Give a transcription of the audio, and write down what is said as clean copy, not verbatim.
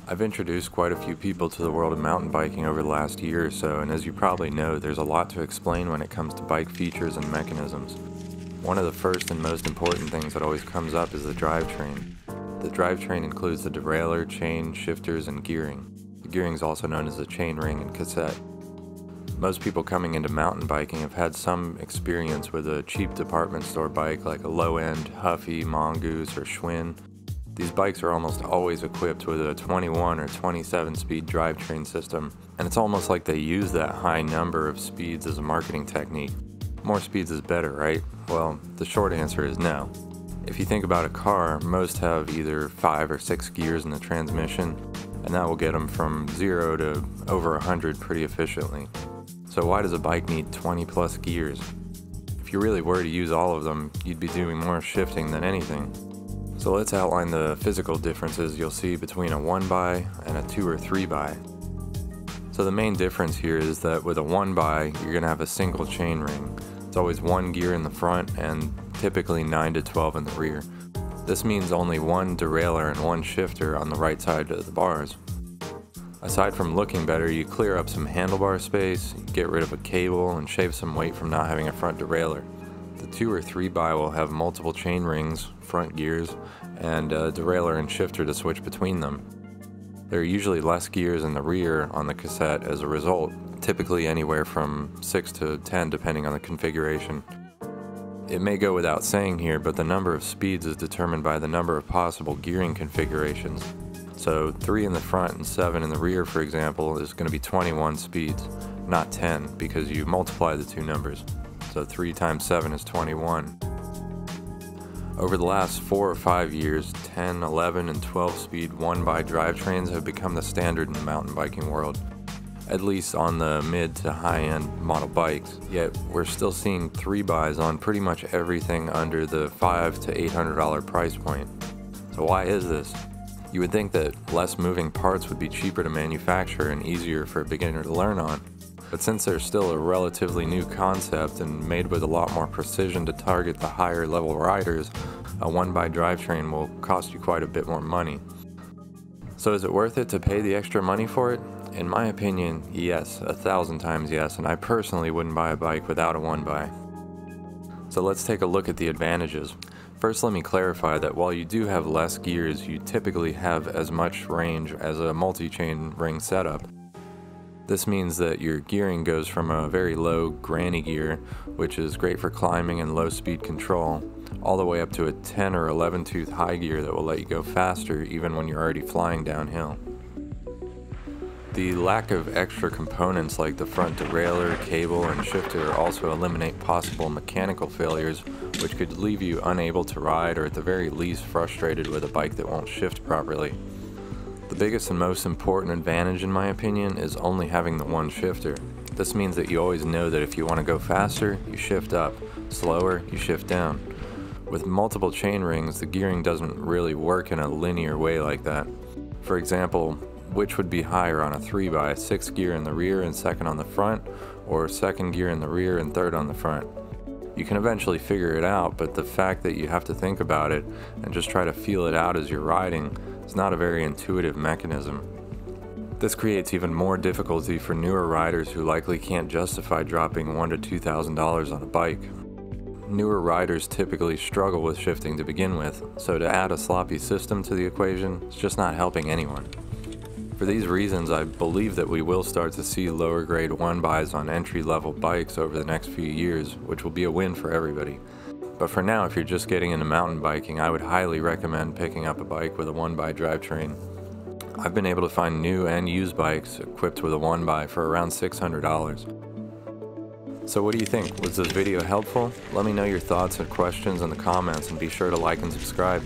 I've introduced quite a few people to the world of mountain biking over the last year or so, and as you probably know, there's a lot to explain when it comes to bike features and mechanisms. One of the first and most important things that always comes up is the drivetrain. The drivetrain includes the derailleur, chain, shifters, and gearing. The gearing is also known as the chainring and cassette. Most people coming into mountain biking have had some experience with a cheap department store bike like a low-end Huffy, Mongoose, or Schwinn. These bikes are almost always equipped with a 21 or 27 speed drivetrain system, and it's almost like they use that high number of speeds as a marketing technique. More speeds is better, right? Well, the short answer is no. If you think about a car, most have either 5 or 6 gears in the transmission, and that will get them from 0 to over 100 pretty efficiently. So why does a bike need 20 plus gears? If you really were to use all of them, you'd be doing more shifting than anything. So let's outline the physical differences you'll see between a 1x and a 2 or 3x. So the main difference here is that with a 1x, you're going to have a single chain ring. It's always 1 gear in the front and typically 9 to 12 in the rear. This means only 1 derailleur and 1 shifter on the right side of the bars. Aside from looking better, you clear up some handlebar space, get rid of a cable, and shave some weight from not having a front derailleur. The 2 or 3x will have multiple chain rings, front gears, and a derailleur and shifter to switch between them. There are usually less gears in the rear on the cassette as a result, typically anywhere from 6 to 10 depending on the configuration. It may go without saying here, but the number of speeds is determined by the number of possible gearing configurations. So 3 in the front and 7 in the rear, for example, is going to be 21 speeds, not 10, because you multiply the two numbers. So 3 times 7 is 21. Over the last 4 or 5 years, 10, 11, and 12 speed 1x drivetrains have become the standard in the mountain biking world, at least on the mid to high end model bikes. Yet we're still seeing 3x's on pretty much everything under the $500 to $800 price point. So why is this? You would think that less moving parts would be cheaper to manufacture and easier for a beginner to learn on. But since they're still a relatively new concept and made with a lot more precision to target the higher level riders, a 1x drivetrain will cost you quite a bit more money. So is it worth it to pay the extra money for it? In my opinion, yes, 1,000 times yes, and I personally wouldn't buy a bike without a 1x. So let's take a look at the advantages. First, let me clarify that while you do have less gears, you typically have as much range as a multi-chain ring setup. This means that your gearing goes from a very low granny gear, which is great for climbing and low speed control, all the way up to a 10 or 11 tooth high gear that will let you go faster even when you're already flying downhill. The lack of extra components like the front derailleur, cable, and shifter also eliminate possible mechanical failures, which could leave you unable to ride or at the very least frustrated with a bike that won't shift properly. The biggest and most important advantage in my opinion is only having the 1 shifter. This means that you always know that if you want to go faster, you shift up, slower, you shift down. With multiple chain rings, the gearing doesn't really work in a linear way like that. For example, which would be higher on a 3x, 6 gear in the rear and 2nd on the front, or 2nd gear in the rear and 3rd on the front? You can eventually figure it out, but the fact that you have to think about it and just try to feel it out as you're riding is not a very intuitive mechanism. This creates even more difficulty for newer riders who likely can't justify dropping $1,000 to $2,000 on a bike. Newer riders typically struggle with shifting to begin with, so to add a sloppy system to the equation is just not helping anyone. For these reasons, I believe that we will start to see lower grade 1x's on entry-level bikes over the next few years, which will be a win for everybody. But for now, if you're just getting into mountain biking, I would highly recommend picking up a bike with a 1x drivetrain. I've been able to find new and used bikes equipped with a 1x for around $600. So what do you think? Was this video helpful? Let me know your thoughts and questions in the comments, and be sure to like and subscribe.